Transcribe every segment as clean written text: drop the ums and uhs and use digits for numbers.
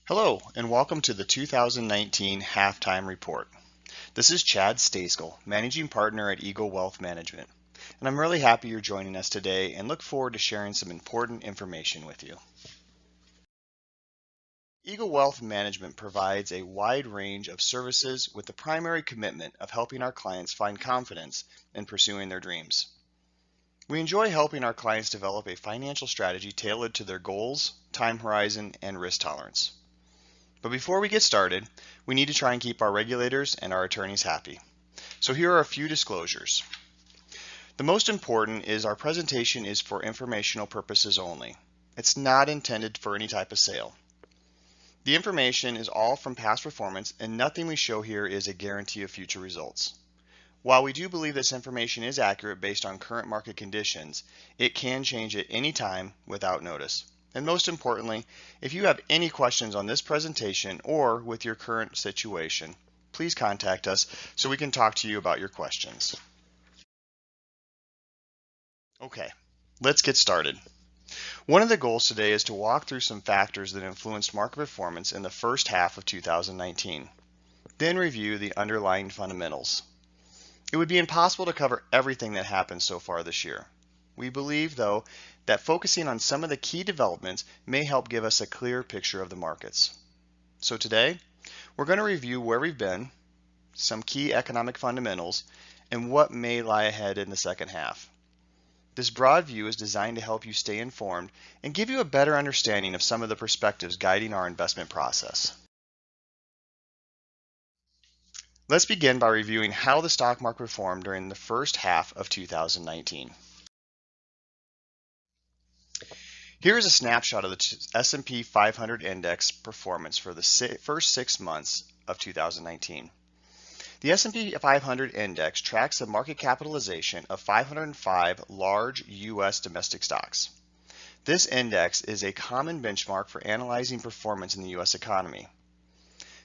Hello, and welcome to the 2019 Halftime Report. This is Chad Staeskel, Managing Partner at Eagle Wealth Management, and I'm really happy you're joining us today and look forward to sharing some important information with you. Eagle Wealth Management provides a wide range of services with the primary commitment of helping our clients find confidence in pursuing their dreams. We enjoy helping our clients develop a financial strategy tailored to their goals, time horizon, and risk tolerance. But before we get started, we need to try and keep our regulators and our attorneys happy. So here are a few disclosures. The most important is our presentation is for informational purposes only. It's not intended for any type of sale. The information is all from past performance, and nothing we show here is a guarantee of future results. While we do believe this information is accurate based on current market conditions, it can change at any time without notice. And most importantly, if you have any questions on this presentation or with your current situation, please contact us so we can talk to you about your questions. Okay, let's get started. One of the goals today is to walk through some factors that influenced market performance in the first half of 2019, then review the underlying fundamentals. It would be impossible to cover everything that happened so far this year. We believe, though, that focusing on some of the key developments may help give us a clear picture of the markets. So today, we're going to review where we've been, some key economic fundamentals, and what may lie ahead in the second half. This broad view is designed to help you stay informed and give you a better understanding of some of the perspectives guiding our investment process. Let's begin by reviewing how the stock market performed during the first half of 2019. Here is a snapshot of the S&P 500 index performance for the first 6 months of 2019. The S&P 500 index tracks the market capitalization of 505 large U.S. domestic stocks. This index is a common benchmark for analyzing performance in the U.S. economy.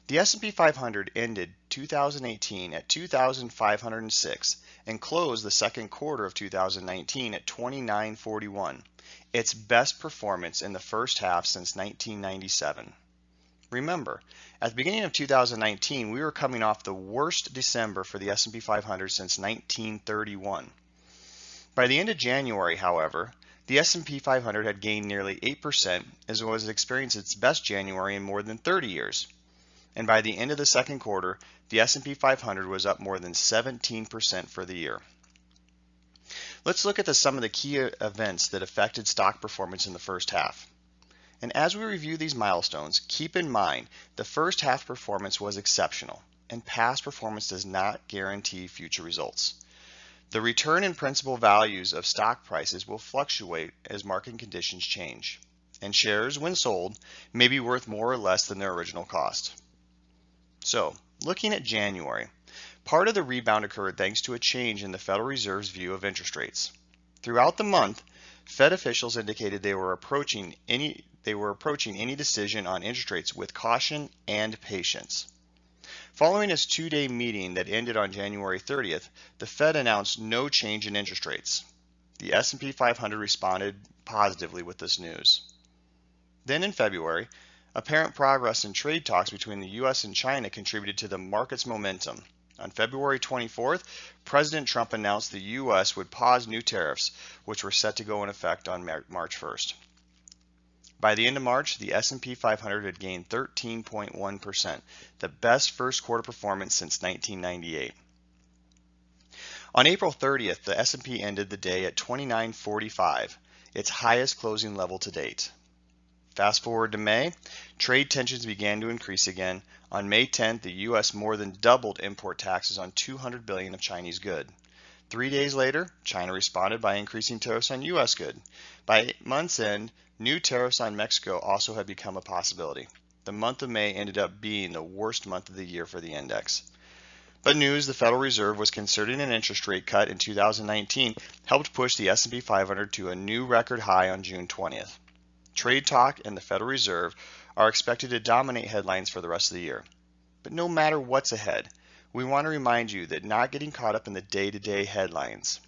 The S&P 500 ended 2018 at 2,506 and closed the second quarter of 2019 at 2,941, its best performance in the first half since 1997. Remember, at the beginning of 2019, we were coming off the worst December for the S&P 500 since 1931. By the end of January, however, the S&P 500 had gained nearly 8% as well as it experienced its best January in more than 30 years. And by the end of the second quarter, the S&P 500 was up more than 17% for the year. Let's look at some of the key events that affected stock performance in the first half. And as we review these milestones, keep in mind the first half performance was exceptional, and past performance does not guarantee future results. The return and principal values of stock prices will fluctuate as market conditions change, and shares, when sold, may be worth more or less than their original cost. So, looking at January, part of the rebound occurred thanks to a change in the Federal Reserve's view of interest rates. Throughout the month, Fed officials indicated they were approaching any decision on interest rates with caution and patience. Following its two-day meeting that ended on January 30th, the Fed announced no change in interest rates. The S&P 500 responded positively with this news. Then in February, apparent progress in trade talks between the U.S. and China contributed to the market's momentum. On February 24th, President Trump announced the U.S. would pause new tariffs, which were set to go in effect on March 1st. By the end of March, the S&P 500 had gained 13.1%, the best first quarter performance since 1998. On April 30th, the S&P ended the day at 2945, its highest closing level to date. Fast forward to May, trade tensions began to increase again. On May 10th, the U.S. more than doubled import taxes on $200 billion of Chinese goods. 3 days later, China responded by increasing tariffs on U.S. goods. By month's end, new tariffs on Mexico also had become a possibility. The month of May ended up being the worst month of the year for the index. But news the Federal Reserve was considering an interest rate cut in 2019 helped push the S&P 500 to a new record high on June 20th. Trade talk and the Federal Reserve are expected to dominate headlines for the rest of the year. But no matter what's ahead, we want to remind you that not getting caught up in the day-to-day headlines.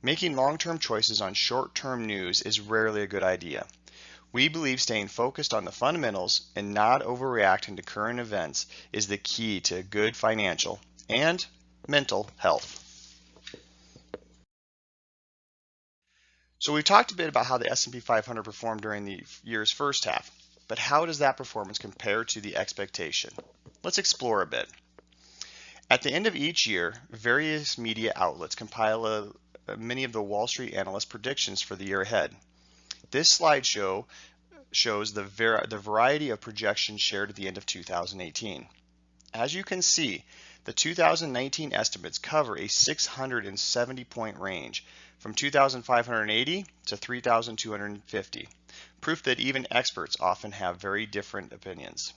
Making long-term choices on short-term news is rarely a good idea. We believe staying focused on the fundamentals and not overreacting to current events is the key to good financial and mental health. So we've talked a bit about how the S&P 500 performed during the year's first half, but how does that performance compare to the expectation? Let's explore a bit. At the end of each year, various media outlets compile many of the Wall Street analyst predictions for the year ahead. This slideshow shows the variety of projections shared at the end of 2018. As you can see, the 2019 estimates cover a 670-point range from 2,580 to 3,250, proof that even experts often have very different opinions.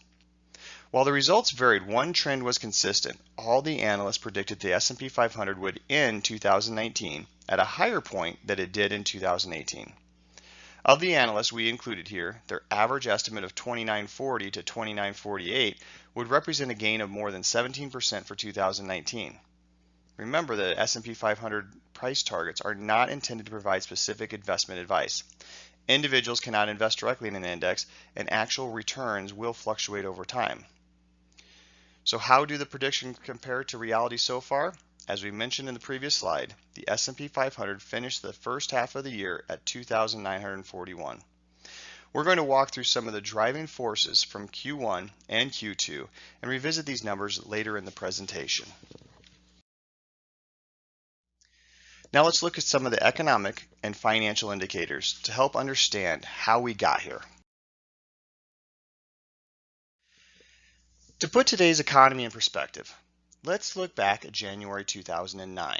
While the results varied, one trend was consistent. All the analysts predicted the S&P 500 would end 2019 at a higher point than it did in 2018. Of the analysts we included here, their average estimate of 2940 to 2948 would represent a gain of more than 17% for 2019. Remember that S&P 500 price targets are not intended to provide specific investment advice. Individuals cannot invest directly in an index, and actual returns will fluctuate over time. So how do the predictions compare to reality so far? As we mentioned in the previous slide, the S&P 500 finished the first half of the year at 2,941. We're going to walk through some of the driving forces from Q1 and Q2 and revisit these numbers later in the presentation. Now let's look at some of the economic and financial indicators to help understand how we got here. To put today's economy in perspective, let's look back at January 2009,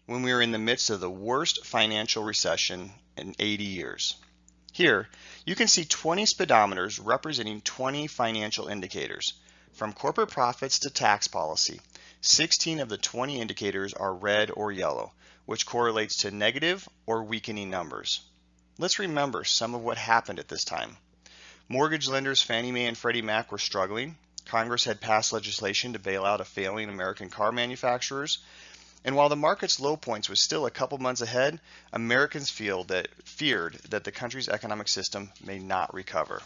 when we were in the midst of the worst financial recession in 80 years. Here, you can see 20 speedometers representing 20 financial indicators. From corporate profits to tax policy, 16 of the 20 indicators are red or yellow, which correlates to negative or weakening numbers. Let's remember some of what happened at this time. Mortgage lenders Fannie Mae and Freddie Mac were struggling. Congress had passed legislation to bail out a failing American car manufacturers. And while the market's low points was still a couple months ahead, Americans feared that the country's economic system may not recover.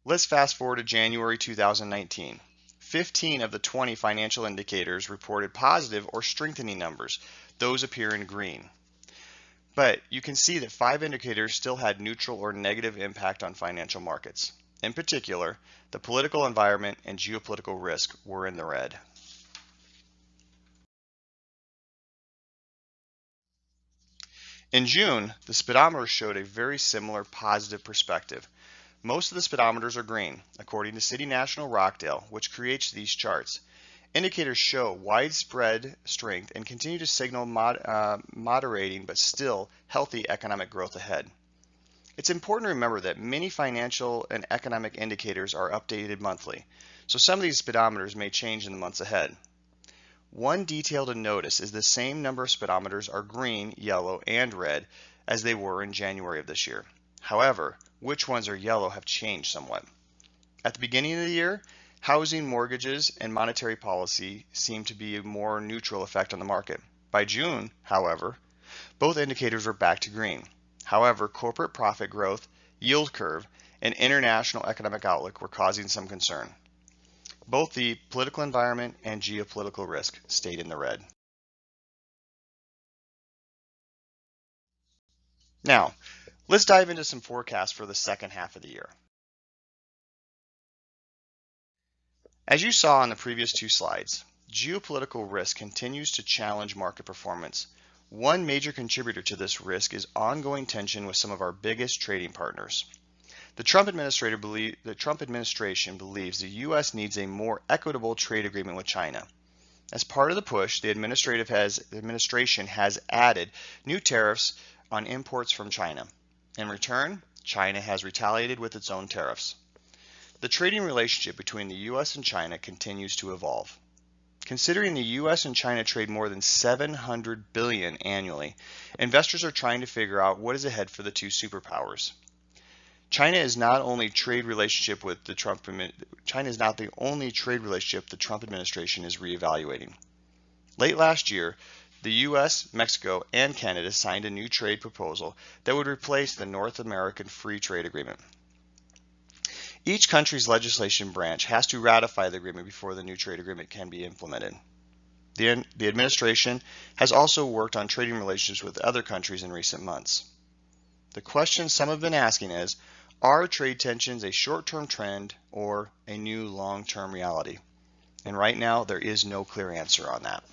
Let's fast forward to January 2019. 15 of the 20 financial indicators reported positive or strengthening numbers. Those appear in green. But you can see that 5 indicators still had neutral or negative impact on financial markets. In particular, the political environment and geopolitical risk were in the red. In June, the speedometer showed a very similar positive perspective. Most of the speedometers are green, according to City National Rockdale, which creates these charts. Indicators show widespread strength and continue to signal moderating but still healthy economic growth ahead. It's important to remember that many financial and economic indicators are updated monthly, so some of these speedometers may change in the months ahead. One detail to notice is the same number of speedometers are green, yellow, and red as they were in January of this year. However, which ones are yellow have changed somewhat. At the beginning of the year, housing, mortgages, and monetary policy seemed to be a more neutral effect on the market. By June, however, both indicators were back to green. However, corporate profit growth, yield curve, and international economic outlook were causing some concern. Both the political environment and geopolitical risk stayed in the red. Now, let's dive into some forecasts for the second half of the year. As you saw on the previous 2 slides, geopolitical risk continues to challenge market performance. One major contributor to this risk is ongoing tension with some of our biggest trading partners. The Trump administration believes the U.S. needs a more equitable trade agreement with China. As part of the push, the administration has added new tariffs on imports from China. In return, China has retaliated with its own tariffs. The trading relationship between the U.S. and China continues to evolve. Considering the U.S. and China trade more than $700 billion annually, investors are trying to figure out what is ahead for the 2 superpowers. China is not the only trade relationship the Trump administration is reevaluating. Late last year, the U.S., Mexico, and Canada signed a new trade proposal that would replace the North American Free Trade Agreement. Each country's legislation branch has to ratify the agreement before the new trade agreement can be implemented. The administration has also worked on trading relationships with other countries in recent months. The question some have been asking is, are trade tensions a short-term trend or a new long-term reality? And right now, there is no clear answer on that.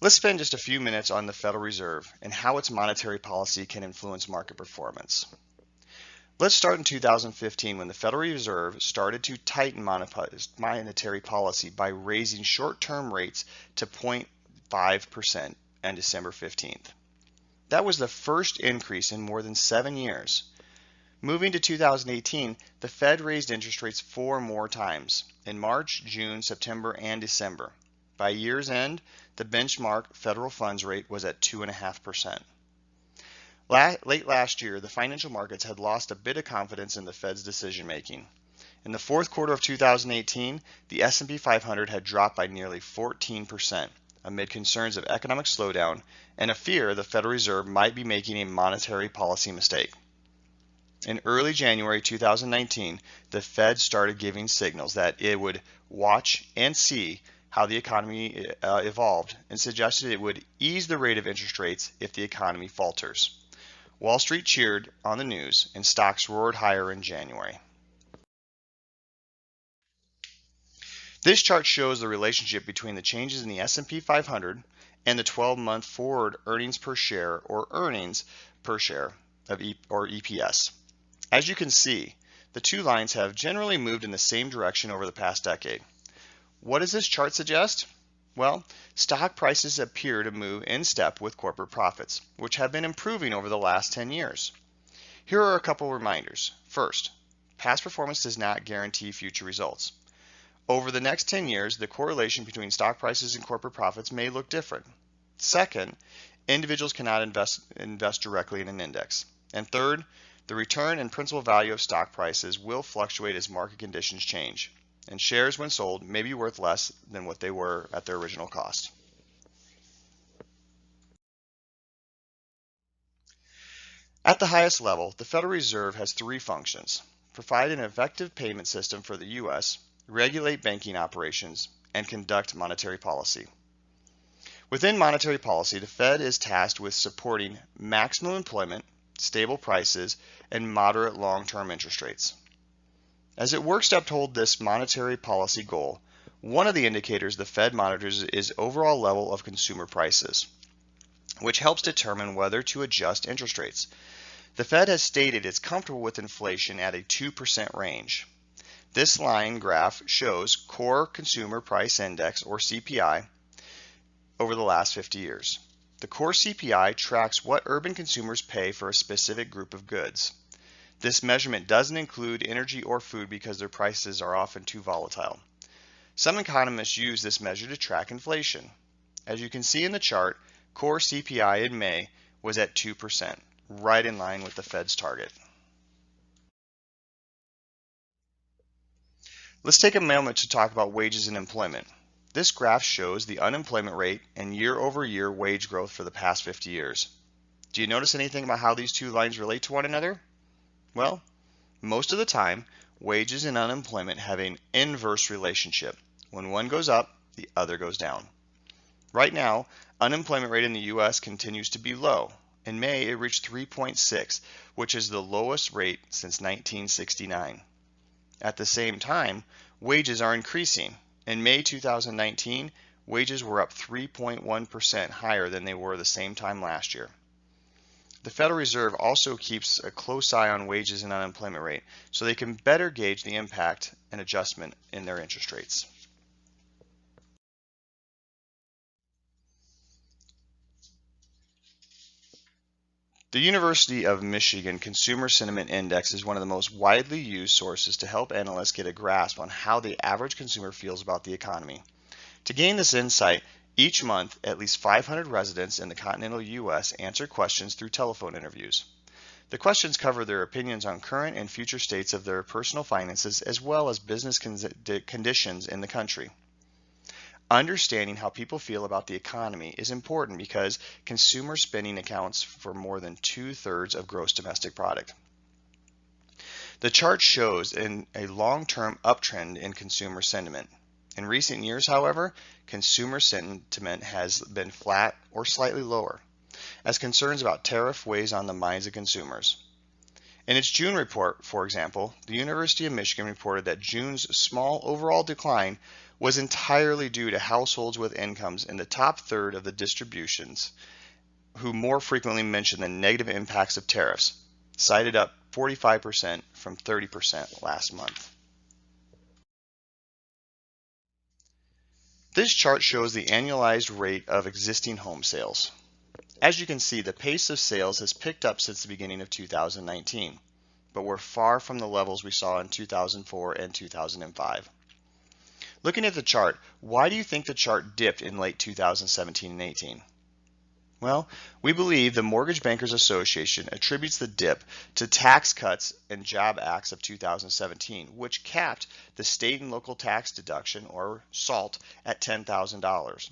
Let's spend just a few minutes on the Federal Reserve and how its monetary policy can influence market performance. Let's start in 2015 when the Federal Reserve started to tighten monetary policy by raising short-term rates to 0.5% on December 15th. That was the first increase in more than 7 years. Moving to 2018, the Fed raised interest rates 4 more times in March, June, September, and December. By year's end, the benchmark federal funds rate was at 2.5%. Late last year, the financial markets had lost a bit of confidence in the Fed's decision making. In the fourth quarter of 2018, the S&P 500 had dropped by nearly 14% amid concerns of economic slowdown and a fear the Federal Reserve might be making a monetary policy mistake. In early January 2019, the Fed started giving signals that it would watch and see how the economy evolved and suggested it would ease the rate of interest rates if the economy falters. Wall Street cheered on the news and stocks roared higher in January. This chart shows the relationship between the changes in the S&P 500 and the 12-month forward earnings per share or earnings per share or EPS. As you can see, the two lines have generally moved in the same direction over the past decade. What does this chart suggest? Well, stock prices appear to move in step with corporate profits, which have been improving over the last 10 years. Here are a couple reminders. First, past performance does not guarantee future results. Over the next 10 years, the correlation between stock prices and corporate profits may look different. Second, individuals cannot invest directly in an index. And third, the return and principal value of stock prices will fluctuate as market conditions change, and shares when sold may be worth less than what they were at their original cost. At the highest level, the Federal Reserve has 3 functions: provide an effective payment system for the U.S., regulate banking operations, and conduct monetary policy. Within monetary policy, the Fed is tasked with supporting maximum employment, stable prices, and moderate long-term interest rates. As it works to uphold this monetary policy goal, one of the indicators the Fed monitors is overall level of consumer prices, which helps determine whether to adjust interest rates. The Fed has stated it's comfortable with inflation at a 2% range. This line graph shows Core Consumer Price Index, or CPI, over the last 50 years. The Core CPI tracks what urban consumers pay for a specific group of goods. This measurement doesn't include energy or food because their prices are often too volatile. Some economists use this measure to track inflation. As you can see in the chart, core CPI in May was at 2%, right in line with the Fed's target. Let's take a moment to talk about wages and employment. This graph shows the unemployment rate and year-over-year wage growth for the past 50 years. Do you notice anything about how these two lines relate to one another? Well, most of the time, wages and unemployment have an inverse relationship. When one goes up, the other goes down. Right now, unemployment rate in the U.S. continues to be low. In May, it reached 3.6, which is the lowest rate since 1969. At the same time, wages are increasing. In May 2019, wages were up 3.1% higher than they were the same time last year. The Federal Reserve also keeps a close eye on wages and unemployment rate so they can better gauge the impact and adjustment in their interest rates. The University of Michigan Consumer Sentiment Index is one of the most widely used sources to help analysts get a grasp on how the average consumer feels about the economy. To gain this insight, each month, at least 500 residents in the continental U.S. answer questions through telephone interviews. The questions cover their opinions on current and future states of their personal finances as well as business conditions in the country. Understanding how people feel about the economy is important because consumer spending accounts for more than 2/3 of gross domestic product. The chart shows a long-term uptrend in consumer sentiment. In recent years, however, consumer sentiment has been flat or slightly lower, as concerns about tariff weighs on the minds of consumers. In its June report, for example, the University of Michigan reported that June's small overall decline was entirely due to households with incomes in the top third of the distributions who more frequently mentioned the negative impacts of tariffs, cited up 45% from 30% last month. This chart shows the annualized rate of existing home sales. As you can see, the pace of sales has picked up since the beginning of 2019, but we're far from the levels we saw in 2004 and 2005. Looking at the chart, why do you think the chart dipped in late 2017 and 18? Well, we believe the Mortgage Bankers Association attributes the dip to Tax Cuts and Job Acts of 2017, which capped the state and local tax deduction, or SALT, at $10,000.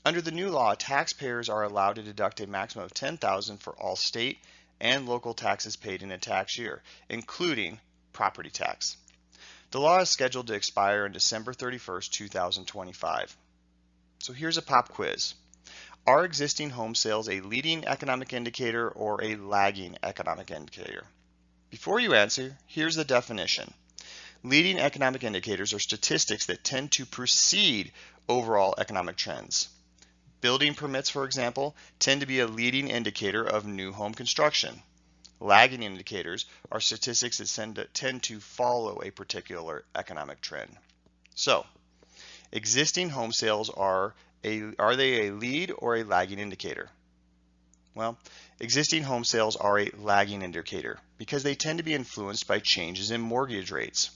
Under the new law, taxpayers are allowed to deduct a maximum of $10,000 for all state and local taxes paid in a tax year, including property tax. The law is scheduled to expire on December 31st, 2025. So here's a pop quiz. Are existing home sales a leading economic indicator or a lagging economic indicator? Before you answer, here's the definition. Leading economic indicators are statistics that tend to precede overall economic trends. Building permits, for example, tend to be a leading indicator of new home construction. Lagging indicators are statistics that tend to follow a particular economic trend. So, existing home sales are they a lead or a lagging indicator? Well, existing home sales are a lagging indicator because they tend to be influenced by changes in mortgage rates.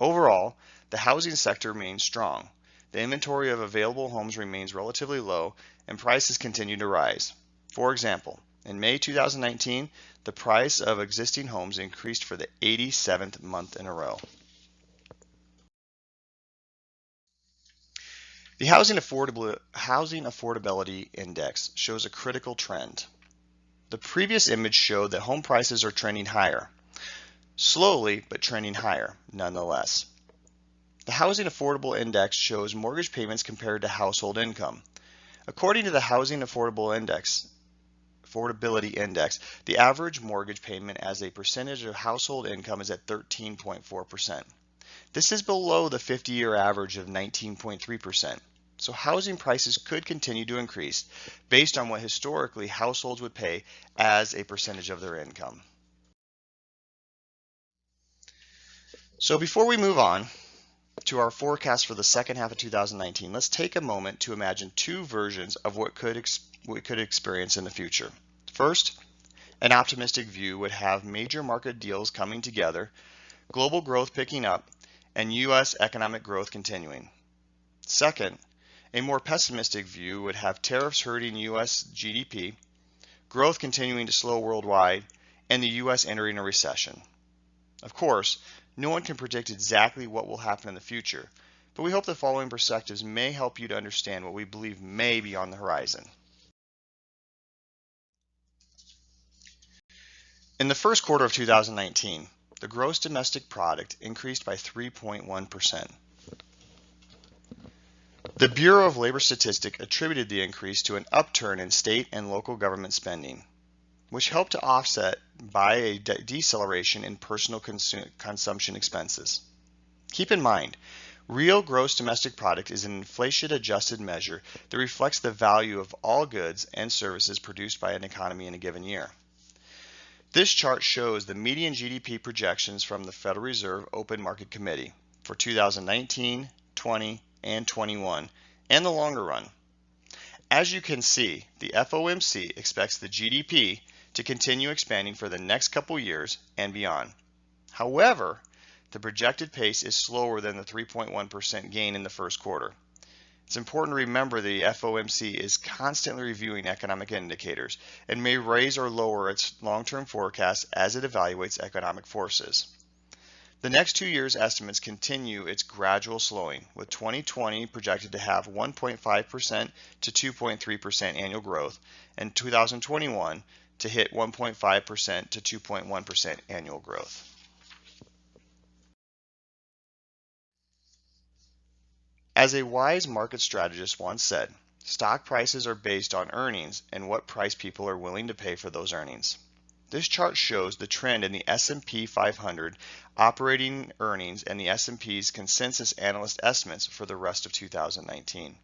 Overall, the housing sector remains strong. The inventory of available homes remains relatively low and prices continue to rise. For example, in May 2019, the price of existing homes increased for the 87th month in a row. The Housing Affordability Index shows a critical trend. The previous image showed that home prices are trending higher, slowly but trending higher nonetheless. The Housing Affordable Index shows mortgage payments compared to household income. According to the Housing Affordability Index, the average mortgage payment as a percentage of household income is at 13.4%. This is below the 50-year average of 19.3%. So housing prices could continue to increase based on what historically households would pay as a percentage of their income. So before we move on to our forecast for the second half of 2019, let's take a moment to imagine two versions of what we could experience in the future. First, an optimistic view would have major market deals coming together, global growth picking up, and U.S. economic growth continuing. Second, a more pessimistic view would have tariffs hurting U.S. GDP, growth continuing to slow worldwide, and the U.S. entering a recession. Of course, no one can predict exactly what will happen in the future, but we hope the following perspectives may help you to understand what we believe may be on the horizon. In the first quarter of 2019, the gross domestic product increased by 3.1%. The Bureau of Labor Statistics attributed the increase to an upturn in state and local government spending, which helped to offset by a deceleration in personal consumption expenses. Keep in mind, real gross domestic product is an inflation-adjusted measure that reflects the value of all goods and services produced by an economy in a given year. This chart shows the median GDP projections from the Federal Reserve Open Market Committee for 2019, 20, and 21, and the longer run. As you can see, the FOMC expects the GDP to continue expanding for the next couple years and beyond. However, the projected pace is slower than the 3.1% gain in the first quarter. It's important to remember the FOMC is constantly reviewing economic indicators and may raise or lower its long-term forecast as it evaluates economic forces. The next 2 years' estimates continue its gradual slowing, with 2020 projected to have 1.5% to 2.3% annual growth, and 2021 to hit 1.5% to 2.1% annual growth. As a wise market strategist once said, stock prices are based on earnings and what price people are willing to pay for those earnings. This chart shows the trend in the S&P 500 operating earnings and the S&P's consensus analyst estimates for the rest of 2019.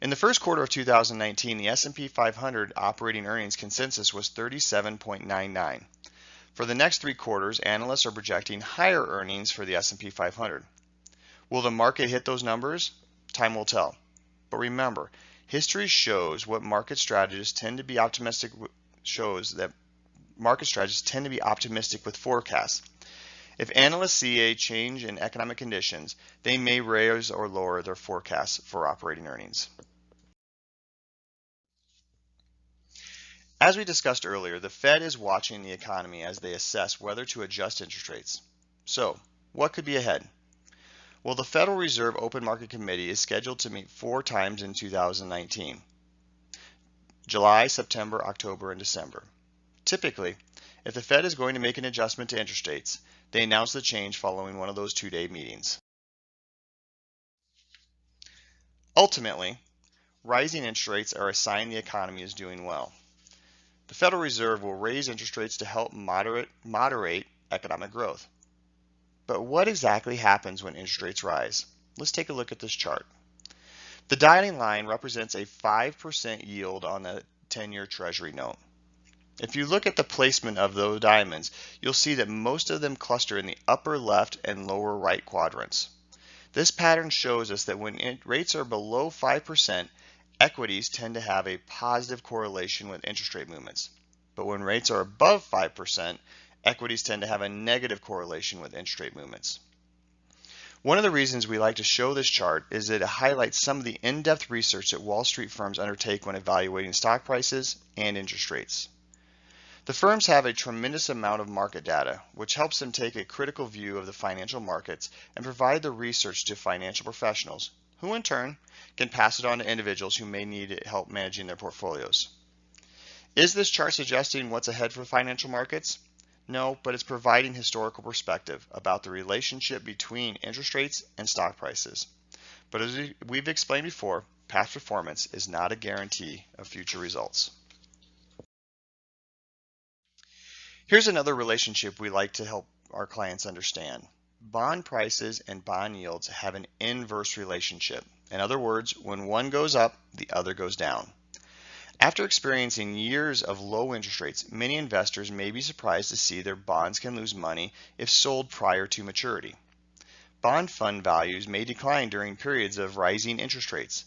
In the first quarter of 2019, the S&P 500 operating earnings consensus was 37.99. For the next 3 quarters, analysts are projecting higher earnings for the S&P 500. Will the market hit those numbers? Time will tell. But remember, history shows that market strategists tend to be optimistic with forecasts. If analysts see a change in economic conditions, they may raise or lower their forecasts for operating earnings. As we discussed earlier, the Fed is watching the economy as they assess whether to adjust interest rates. So, what could be ahead? Well, the Federal Reserve Open Market Committee is scheduled to meet 4 times in 2019: July, September, October, and December. Typically, if the Fed is going to make an adjustment to interest rates, they announce the change following one of those 2-day meetings. Ultimately, rising interest rates are a sign the economy is doing well. The Federal Reserve will raise interest rates to help moderate economic growth. But what exactly happens when interest rates rise? Let's take a look at this chart. The dotted line represents a 5% yield on a 10-year Treasury note. If you look at the placement of those diamonds, you'll see that most of them cluster in the upper left and lower right quadrants. This pattern shows us that when rates are below 5%, equities tend to have a positive correlation with interest rate movements. But when rates are above 5%, equities tend to have a negative correlation with interest rate movements. One of the reasons we like to show this chart is that it highlights some of the in-depth research that Wall Street firms undertake when evaluating stock prices and interest rates. The firms have a tremendous amount of market data, which helps them take a critical view of the financial markets and provide the research to financial professionals, who in turn can pass it on to individuals who may need help managing their portfolios. Is this chart suggesting what's ahead for financial markets? No, but it's providing historical perspective about the relationship between interest rates and stock prices. But as we've explained before, past performance is not a guarantee of future results. Here's another relationship we like to help our clients understand. Bond prices and bond yields have an inverse relationship. In other words, when one goes up, the other goes down. After experiencing years of low interest rates, many investors may be surprised to see their bonds can lose money if sold prior to maturity. Bond fund values may decline during periods of rising interest rates,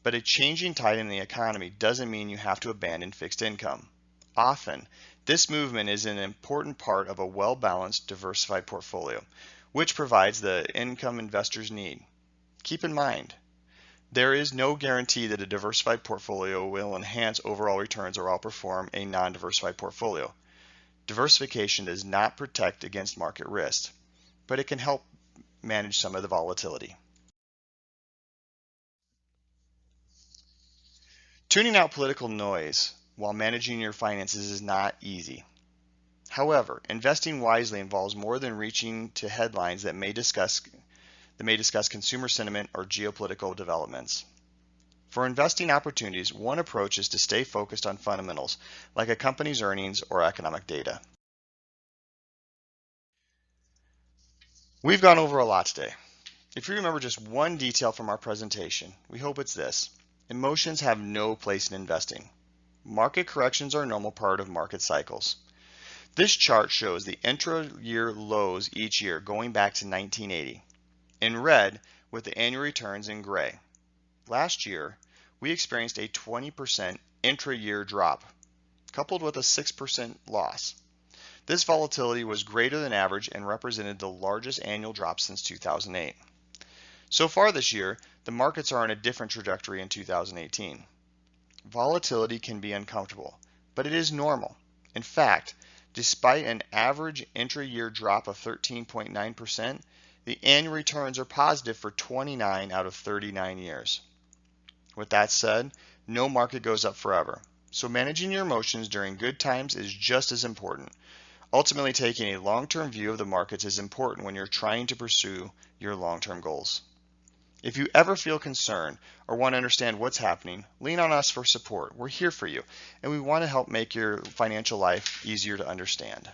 but a changing tide in the economy doesn't mean you have to abandon fixed income. Often, this movement is an important part of a well-balanced, diversified portfolio, which provides the income investors need. Keep in mind, there is no guarantee that a diversified portfolio will enhance overall returns or outperform a non-diversified portfolio. Diversification does not protect against market risk, but it can help manage some of the volatility. Tuning out political noise while managing your finances is not easy. However, investing wisely involves more than reaching to headlines that may discuss consumer sentiment or geopolitical developments. For investing opportunities, one approach is to stay focused on fundamentals, like a company's earnings or economic data. We've gone over a lot today. If you remember just one detail from our presentation, we hope it's this: emotions have no place in investing. Market corrections are a normal part of market cycles. This chart shows the intra-year lows each year going back to 1980. In red, with the annual returns in gray. Last year, we experienced a 20% intra-year drop, coupled with a 6% loss. This volatility was greater than average and represented the largest annual drop since 2008. So far this year, the markets are on a different trajectory in 2018. Volatility can be uncomfortable, but it is normal. In fact, Despite an average intra-year drop of 13.9%, the annual returns are positive for 29 out of 39 years. With that said, no market goes up forever, so managing your emotions during good times is just as important. Ultimately, taking a long-term view of the markets is important when you're trying to pursue your long-term goals. If you ever feel concerned or want to understand what's happening, lean on us for support. We're here for you, and we want to help make your financial life easier to understand.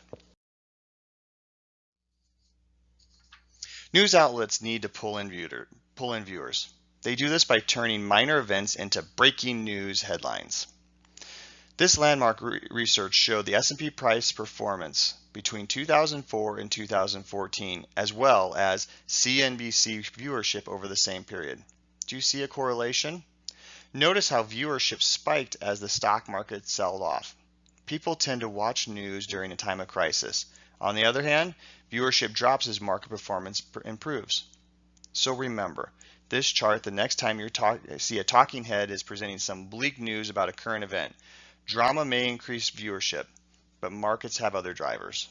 News outlets need to pull in viewers. They do this by turning minor events into breaking news headlines. This landmark research showed the S&P price performance between 2004 and 2014, as well as CNBC viewership over the same period. Do you see a correlation? Notice how viewership spiked as the stock market sold off. People tend to watch news during a time of crisis. On the other hand, viewership drops as market performance improves. So remember, this chart, the next time you see a talking head is presenting some bleak news about a current event. Drama may increase viewership, but markets have other drivers.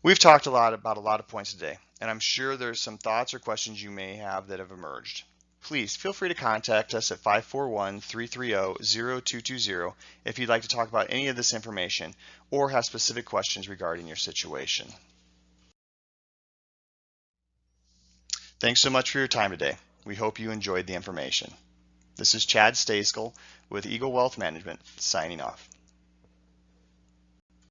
We've talked about a lot of points today, and I'm sure there's some thoughts or questions you may have that have emerged. Please feel free to contact us at 541-330-0220 if you'd like to talk about any of this information or have specific questions regarding your situation. Thanks so much for your time today. We hope you enjoyed the information. This is Chad Stayskull with Eagle Wealth Management signing off.